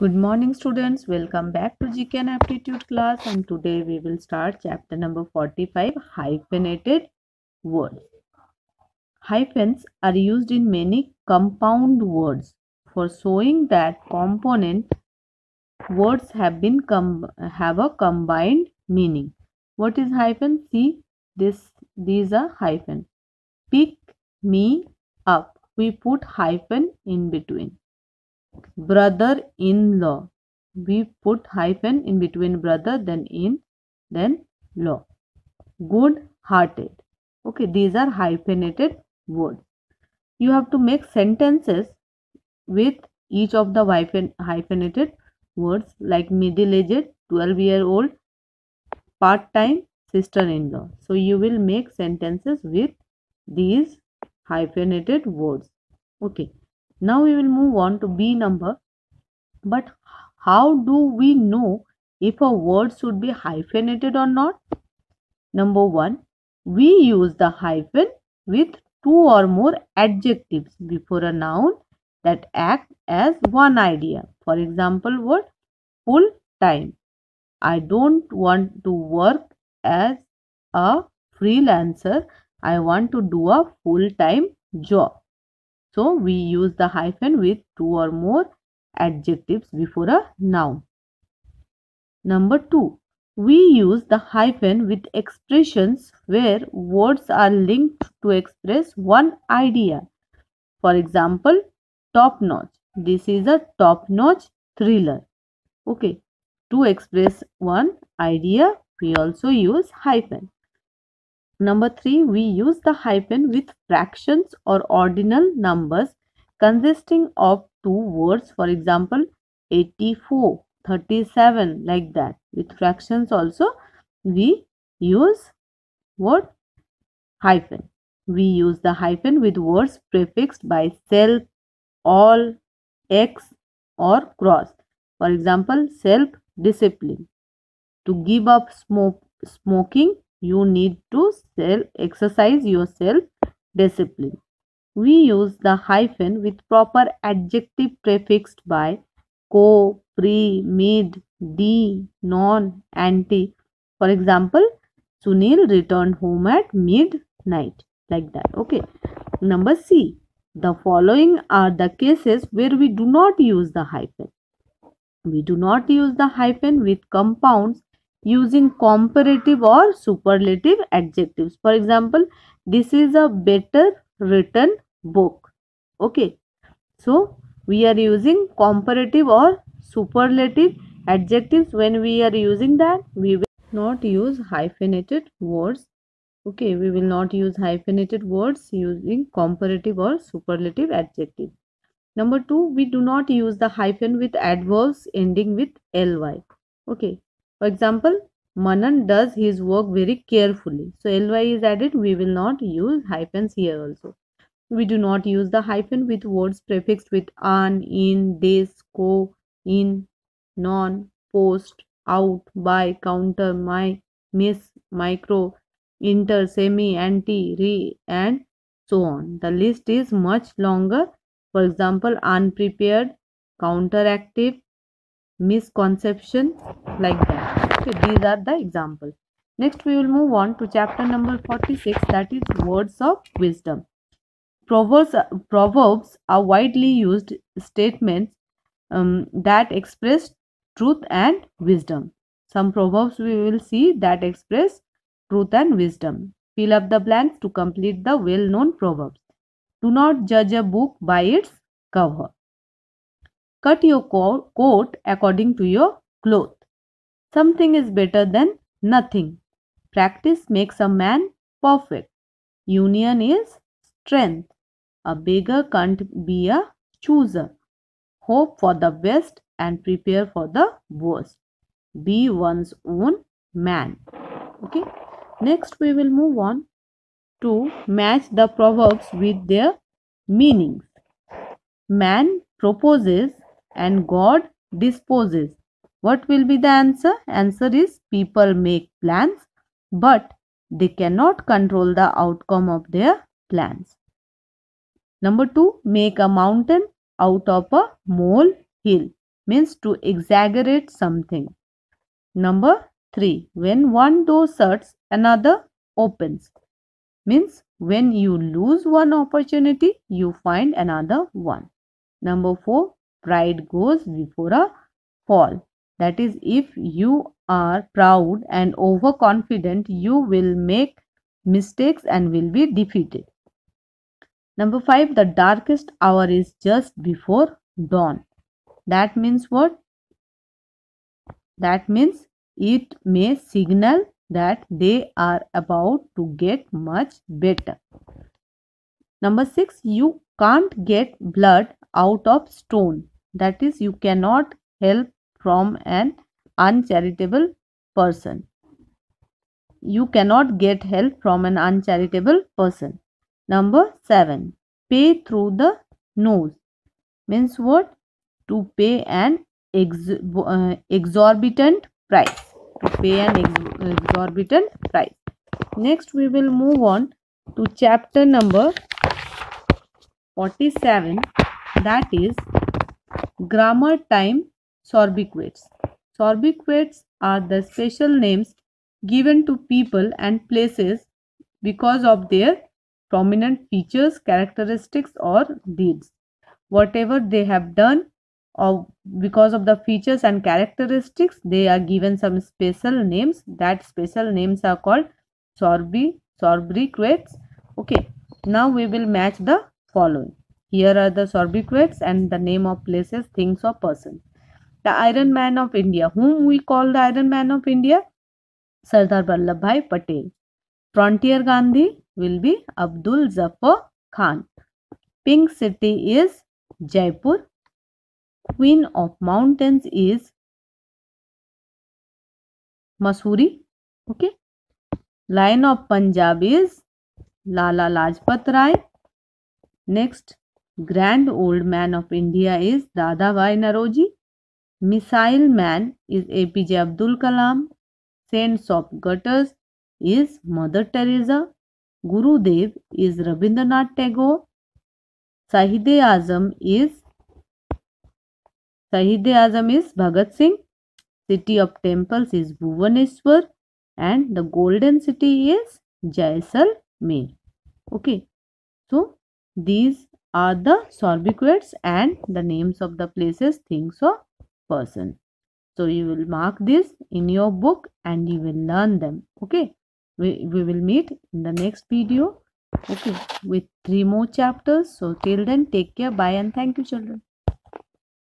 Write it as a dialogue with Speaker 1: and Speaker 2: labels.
Speaker 1: Good morning students, welcome back to GK and Aptitude class, and today we will start chapter number 45, hyphenated words. Hyphens are used in many compound words for showing that component words have a combined meaning. What is hyphen? See, these are hyphen. Pick me up. We put hyphen in between. Brother-in-law. We put hyphen in between brother, then in, then law. Good-hearted. Okay, these are hyphenated words. You have to make sentences with each of the hyphenated words, like middle-aged, 12-year-old, part-time, sister-in-law. So you will make sentences with these hyphenated words. Okay, now we will move on to B number. But how do we know if a word should be hyphenated or not? Number one, we use the hyphen with two or more adjectives before a noun that act as one idea. For example, what? Full time. I don't want to work as a freelancer. I want to do a full-time job. So we use the hyphen with two or more adjectives before a noun. Number two, we use the hyphen with expressions where words are linked to express one idea. For example, top notch. This is a top notch thriller. Okay. To express one idea, we also use hyphen. Number three, we use the hyphen with fractions or ordinal numbers consisting of two words. For example, 84, 37, like that. With fractions also, we use what? Hyphen. We use the hyphen with words prefixed by self, all, X, or cross. For example, self-discipline. To give up smoking, you need to exercise your self-discipline. We use the hyphen with proper adjective prefixed by co, pre, mid, de, non, anti. For example, Sunil returned home at midnight. Like that. Okay. Number C. The following are the cases where we do not use the hyphen. We do not use the hyphen with compounds using comparative or superlative adjectives. For example, this is a better written book. Okay. So, we are using comparative or superlative adjectives. When we are using that, we will not use hyphenated words. Okay, we will not use hyphenated words using comparative or superlative adjectives. Number two, we do not use the hyphen with adverbs ending with ly. Okay. For example, Manan does his work very carefully. So ly is added. We will not use hyphens here also. We do not use the hyphen with words prefixed with an, in, this, co, in, non, post, out, by, counter, my, miss, micro, inter, semi, anti, re, and so on. The list is much longer. For example, unprepared, counteractive, misconception, like that. Okay, these are the examples. Next, we will move on to chapter number 46, that is words of wisdom. Proverbs are widely used statements that express truth and wisdom. Some proverbs we will see that express truth and wisdom. Fill up the blanks to complete the well-known proverbs. Do not judge a book by its cover. Cut your coat according to your cloth. Something is better than nothing. Practice makes a man perfect. Union is strength. A beggar can't be a chooser. Hope for the best and prepare for the worst. Be one's own man. Okay. Next we will move on to match the proverbs with their meanings. Man proposes and God disposes. What will be the answer? Answer is people make plans, but they cannot control the outcome of their plans. Number two, make a mountain out of a molehill. means to exaggerate something. Number 3, when one door shuts, another opens, means when you lose one opportunity, you find another one. Number 4, pride goes before a fall. That is, if you are proud and overconfident, you will make mistakes and will be defeated. Number 5, the darkest hour is just before dawn. That means what? That means it may signal that they are about to get much better. Number 6, you can't get blood out of stone. That is, you cannot help from an uncharitable person. You cannot get help from an uncharitable person. Number 7, pay through the nose. Means what? To pay an exorbitant price. To pay an exorbitant price. Next, we will move on to chapter number 47, that is grammar time sobriquets. Sobriquets are the special names given to people and places because of their prominent features, characteristics, or deeds. Whatever they have done, or because of the features and characteristics, they are given some special names. That special names are called sobriquets. Okay, now we will match the following. Here are the sobriquets and the name of places, things, or persons. The Iron Man of India. Whom we call the Iron Man of India? Sardar Vallabhbhai Patel. Frontier Gandhi will be Abdul Zafar Khan. Pink City is Jaipur. Queen of Mountains is Mussoorie. Okay. Lion of Punjab is Lala Lajpat Rai. Next, Grand Old Man of India is Dadabhai Naroji. Missile Man is APJ Abdul Kalam. Saints of Gutters is Mother Teresa. Gurudev is Rabindranath Tagore. Shahid-e-Azam is Bhagat Singh. City of Temples is Bhubaneswar. And the Golden City is Jaisalmer. Okay. So, these are the sobriquets and the names of the places, things, or persons. So, you will mark this in your book and you will learn them. Okay. We will meet in the next video. Okay. With 3 more chapters. So, till then, take care. Bye and thank you, children.